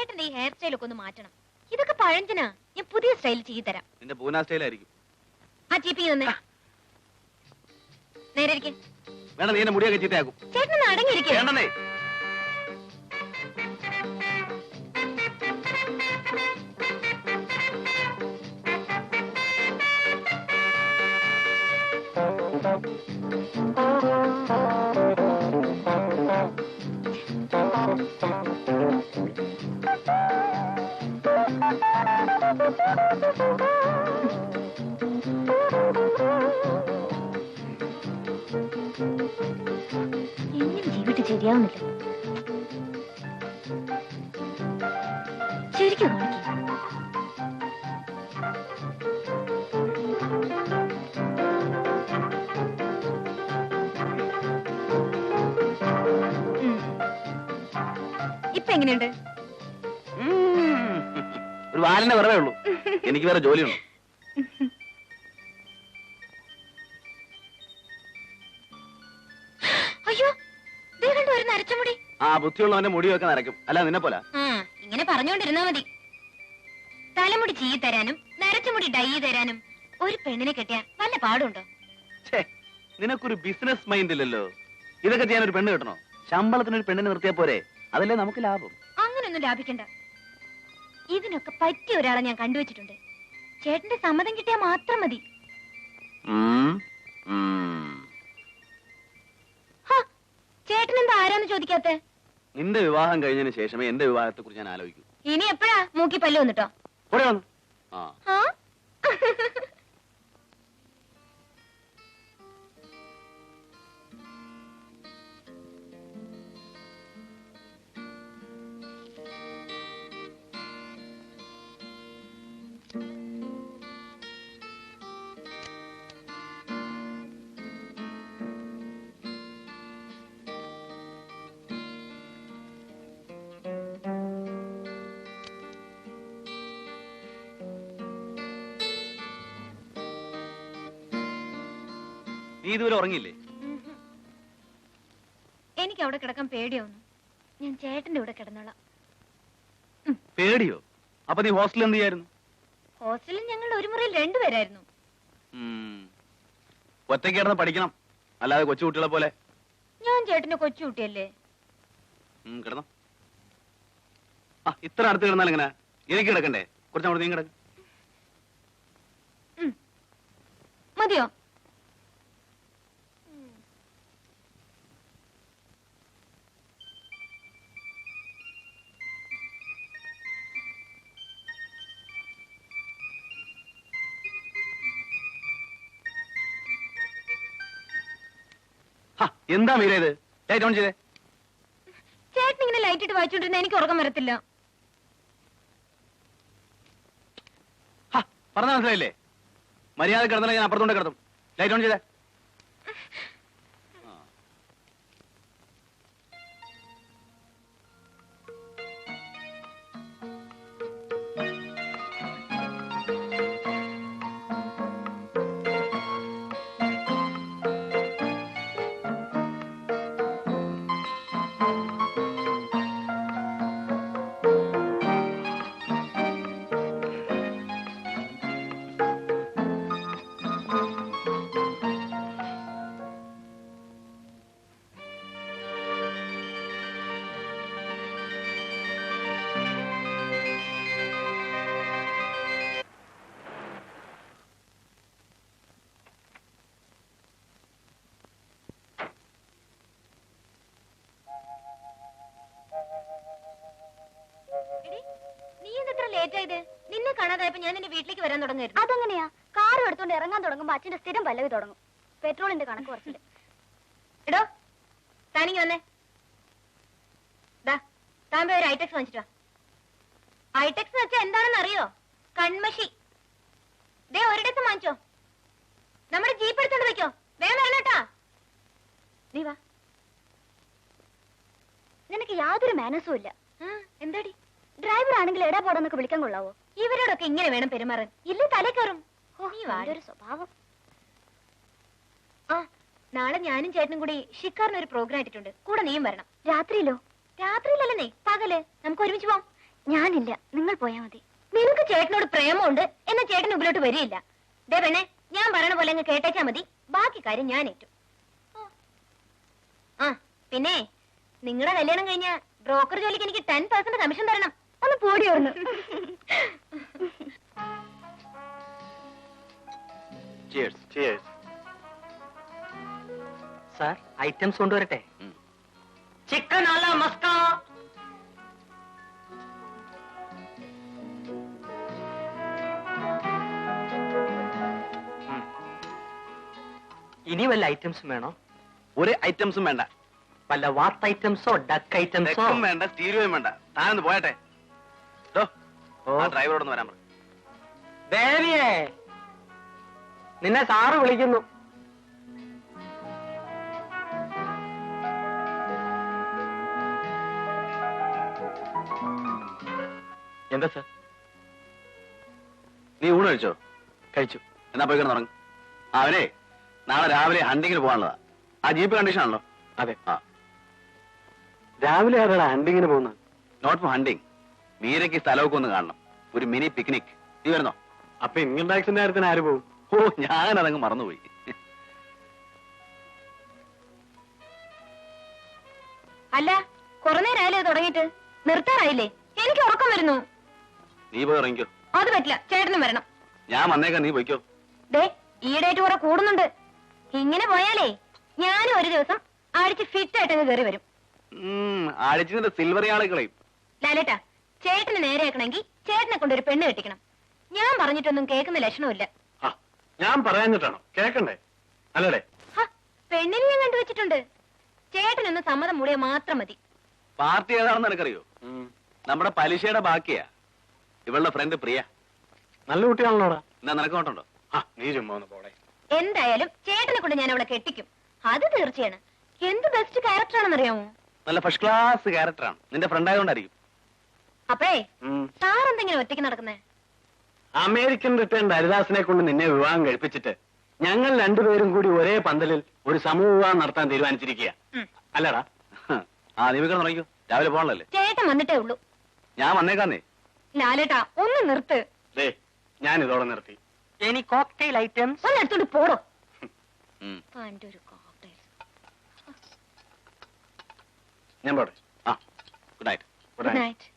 ചേട്ടന്റെ ഈ ഹെയർ സ്റ്റൈലൊക്കെ ഒന്ന് മാറ്റണം. ഇതൊക്കെ പഴഞ്ചനാ. ഞാൻ പുതിയ സ്റ്റൈൽ ചെയ്തു തരാം. നിന്റെ പൂന സ്റ്റൈലായിരിക്കും. ആ ചീപ്പി തന്നെ നേരെ ഇരിക്കെ. വേണ്ട, നീ എന്നെ മുടിയൊക്കെ ചീത്തയാക്കും. ചേട്ടൻ അടങ്ങിയിരിക്കേ. വേണ്ടേ. എങ്ങനെ ജീവിട്ട് ശരിയാവുന്നില്ല. ശരിക്കും കാണിക്കും. ഇപ്പൊ എങ്ങനെയുണ്ട്? ഒരു വാലിന്റെ വെറുതെ ഉള്ളൂ. എനിക്ക് വേറെ ജോലിയുണ്ട്. അയ്യോ, ഒരു നരച്ചമുടി. ആ ബുദ്ധിയുള്ളവന്റെ മുടിയൊക്കെ നരയ്ക്കും. അല്ല നിന്നെ പോലെ. ഇങ്ങനെ പറഞ്ഞുകൊണ്ടിരുന്നാ മതി. തലമുടി ചീ തരാനും നരച്ചമുടി ഡൈ തരാനും ഒരു പെണ്ണിനെ കെട്ടിയാൽ വല്ല പാടുണ്ടോ? നിനക്കൊരു ബിസിനസ് മൈൻഡ് ഇല്ലല്ലോ. ഇതൊക്കെ ചെയ്യാൻ ഒരു പെണ്ണ് കിട്ടണോ? ശമ്പളത്തിന് ഒരു പെണ്ണിനെ നിർത്തിയാ പോരെ? അതല്ലേ നമുക്ക് ലാഭം. അങ്ങനൊന്നും ലാഭിക്കണ്ട. ഇതിനൊക്കെ പറ്റിയ ഒരാളെ ഞാൻ കണ്ടുവച്ചിട്ടുണ്ട്. ചേട്ടന്റെ സമ്മതം കിട്ടിയാൽ മാത്രം മതി. ചേട്ടൻ എന്താ ആരാന്ന് ചോദിക്കാത്തെ? നിന്റെ വിവാഹം കഴിഞ്ഞതിന് ശേഷമേ എന്റെ വിവാഹത്തെ കുറിച്ച് ഞാൻ ആലോചിക്കൂ. ഇനി എപ്പോഴാ മൂക്കി പല്ല് വന്നിട്ടോ? നീ ഇതുവരെ ഉറങ്ങിയില്ലേ? എനിക്ക് അവിടെ കിടക്കാൻ പേടിയാവുന്നു. ഞാൻ ചേട്ടന്റെ കൂടെ കിടന്നോളാം. പേടിയോ? അപ്പൊ നീ ഹോസ്റ്റലിൽ എന്ത് ചെയ്യായിരുന്നു? ഹോസ്റ്റലിൽ ഞങ്ങൾ ഒരു മുറിയിൽ രണ്ടുപേരായിരുന്നു. ഒറ്റയ്ക്ക് കിടന്ന് പഠിക്കണം, അല്ലാതെ കൊച്ചുകുട്ടികളെ പോലെ. ഞാൻ ചേട്ടന്റെ കൊച്ചുകുട്ടിയല്ലേ? കിടന്നോ. ഇത്ര അടുത്ത് കിടന്നാൽ എങ്ങനെ? എനിക്ക് കിടക്കണ്ടേ? കുറച്ചങ്ങോട്ട് നീ കിടക്കും. മതിയോ? എന്താ മീര ഇത്? ലൈറ്റ് ഓൺ ചെയ്തേ. ചേട്ടൻ ഇങ്ങനെ ലൈറ്റ് ഇട്ട് വായിച്ചോണ്ടിരുന്ന എനിക്ക് ഉറക്കം വരത്തില്ല. പറഞ്ഞ മനസ്സിലായില്ലേ? മര്യാദ കിടന്നാലേ ഞാൻ അപ്പുറത്തോണ്ട് കിടത്തും. ലൈറ്റ് ഓൺ ചെയ്തേ. നിന്നെ കാണാതായപ്പോ ഞാൻ നിന്റെ വീട്ടിലേക്ക് വരാൻ തുടങ്ങായിരുന്നു. അതെങ്ങനെയാ? കാറും എടുത്തോണ്ട് ഇറങ്ങാൻ തുടങ്ങുമ്പോ അച്ഛന്റെ സ്ഥിരം പല്ലവി തുടങ്ങും. പെട്രോളിന്റെ കണക്ക് കുറച്ചിട്ട്. എടോ താനിങ്ങി വന്നേ. താൻ പോയി ഒരു ഐടെക്സ് വാങ്ങിച്ചിട്ടാ. ഐടെക്സ് എന്ന് വെച്ചാൽ എന്താണെന്ന് അറിയോ? കൺമഷി. ദേ ഒരിടത്ത് വാങ്ങിച്ചോ. നമ്മുടെ ജീപ്പ് എടുത്തോണ്ട് വെക്കോ. വേണം വരണോട്ടാ. നീ വാ. നിനക്ക് യാതൊരു മാനസും ഇല്ല. എന്താടി? ഡ്രൈവർ ആണെങ്കിൽ എടാ പോടാന്നൊക്കെ വിളിക്കാൻ കൊള്ളാവോ? ഇവരോടൊക്കെ ഇങ്ങനെ വേണം പെരുമാറാൻ. ഇല്ലേ തലേ കയറും. ഒരു സ്വഭാവം. നാളെ ഞാനും ചേട്ടനും കൂടി ഷിക്കാറിന് ഒരു പ്രോഗ്രാം ഇട്ടിട്ടുണ്ട്. കൂടെ നീയും വരണം. രാത്രിയിലോ? രാത്രിയിലല്ലേ, പകല്. നമുക്ക് ഒരുമിച്ച് പോവാം. ഞാനില്ല, നിങ്ങൾ പോയാ മതി. നിനക്ക് ചേട്ടനോട് പ്രേമമുണ്ട് എന്ന ചേട്ടൻ മുമ്പിലോട്ട് വരികയില്ല. ദേ പെണ്ണെ, ഞാൻ പറയണ പോലെ അങ്ങ് കേട്ടേച്ചാ മതി. ബാക്കി കാര്യം ഞാൻ ഏറ്റു. ആ പിന്നെ നിങ്ങളുടെ കല്യാണം കഴിഞ്ഞ ബ്രോക്കർ ജോലിക്ക് എനിക്ക് 10% കമ്മീഷൻ തരണം. ഒന്ന് പോടി ഒന്ന്. സാർ, ഐറ്റംസ് കൊണ്ടുവരട്ടെ? ചിക്കൻ അല്ല മസ്ക. ഇനി വല്ല ഐറ്റംസും വേണോ? ഒരു ഐറ്റംസും വേണ്ട. വല്ല വാട്ട് ഐറ്റംസോ ഡക്ക് ഐറ്റംസോ? തെക്കും വേണ്ട, സ്റ്റീരിയോയും വേണ്ട. താനൊന്ന് പോയട്ടെ. ഡ്രൈവറോടൊന്ന് വരാൻ പറ. ദേവിയേ, നിന്നെ സാറ് വിളിക്കുന്നു. എന്താ സാർ? നീ ഊണ് കഴിച്ചോ? കഴിച്ചു. എന്നാ പോയി കിടന്നുറങ്ങും. അവനെ നാളെ രാവിലെ ഹണ്ടിങ്ങിന് പോകാനുള്ളതാ. ആ ജീപ്പ് കണ്ടീഷൻ ആണല്ലോ? അതെ. ആ, രാവിലെ ആരാടാ ഹണ്ടിങ്ങിന് പോകുന്നത്? Not four hunting. മീരയ്ക്ക് സ്ഥലമൊക്കെ ഒന്ന് കാണണം. ഒരു മിനി പിക്നിക്. നീ വരുന്നോ? അപ്പൊ ഇൻകം ടാക്സിന്റെ കാര്യത്തിന് ആര് പോകും? ഓ, ഞാനതങ്ങ് മറന്നുപോയി. അല്ല, കുറെ നേരമായാലേ തുടങ്ങിയിട്ട് നിർത്താറായില്ലേ? എനിക്ക് ഉറക്കം വരുന്നു. നീ പോയി ഇറങ്ങിക്കോ. അത് പറ്റില്ല, ചേട്ടനും വരണം. ഞാൻ വന്നേക്കാം, നീ പോയിക്കോ. ദേ, ഈ ഡേറ്റ് കുറെ കൂടുന്നുണ്ട്. ഇങ്ങനെ പോയാലേ ഞാനും ഒരു ദിവസം അടിച്ച് ഫിറ്റ് ആയിട്ട് കയറി വരും. അടിച്ചിന്റെ സിൽവർ ആളുകളെയും. ലാലേട്ടാ, ചേട്ടന് നേരെയാക്കണമെങ്കിൽ ചേട്ടനെ കൊണ്ടൊരു പെണ്ണ് കെട്ടിക്കണം. ഞാൻ പറഞ്ഞിട്ടൊന്നും കേൾക്കുന്ന ലക്ഷണമില്ല. ഞാൻ പറയാഞ്ഞിട്ടാണോ കേക്കണ്ടേ? അല്ലടേ, പെണ്ണിനെ ഞാൻ കണ്ടുവച്ചിട്ടുണ്ട്. ചേട്ടനൊന്ന് സമ്മതം മൂടിയാ മാത്രം മതി. പാർട്ടി ഏതാണെന്ന് എനിക്കറിയോ? നമ്മുടെ പലിശയുടെ ബാക്കിയാ. ഇവളുടെ ഫ്രണ്ട് പ്രിയ. നല്ല കുട്ടിയാണല്ലോടാ. എന്നാ നിനക്ക് നോട്ടുണ്ടോ? നീ ചുമ്മാ ഒന്ന് പോടെ. എന്തായാലും ചേട്ടനെ കൊണ്ട് ഞാൻ അവളെ കെട്ടിക്കും. അത് തീർച്ചയാണ്. എന്ത് ബെസ്റ്റ് ക്യാരക്ടർ ആണെന്നറിയാമോ? നല്ല ഫസ്റ്റ് ക്ലാസ് ക്യാരക്ടറാണ്. നിന്റെ ഫ്രണ്ട് ആയതുകൊണ്ടായിരിക്കും. അപ്പേ സാർ എന്തെങ്കിലും ഒറ്റയ്ക്ക് നടക്കുന്നേ? അമേരിക്കൻ റിട്ടേൺ ഹരിദാസിനെ കൊണ്ട് നിന്നെ വിവാഹം കഴിപ്പിച്ചിട്ട് ഞങ്ങൾ രണ്ടുപേരും കൂടി ഒരേ പന്തലിൽ ഒരു സമൂഹ വിവാഹം നടത്താൻ തീരുമാനിച്ചിരിക്കുക. അല്ലടാ? ആ, നീ വീട്ടിൽ തുടങ്ങിക്കോ. രാവിലെ പോകണല്ലേ? ചേട്ടൻ വന്നിട്ടേ ഉള്ളൂ. ഞാൻ വന്നേക്കാന്നേ. ലാലേട്ടാ, ഒന്ന് നിർത്ത്. ഞാൻ ഇതോടെ നിർത്തി. ഇനി കോക്ടെയിൽ ഐറ്റംസ് ഒന്ന് എടുത്തോണ്ട് പോടോ. ഒരു കോക്ടെയിൽ. ഞാൻ പോട്ടെ. Good night. Good night.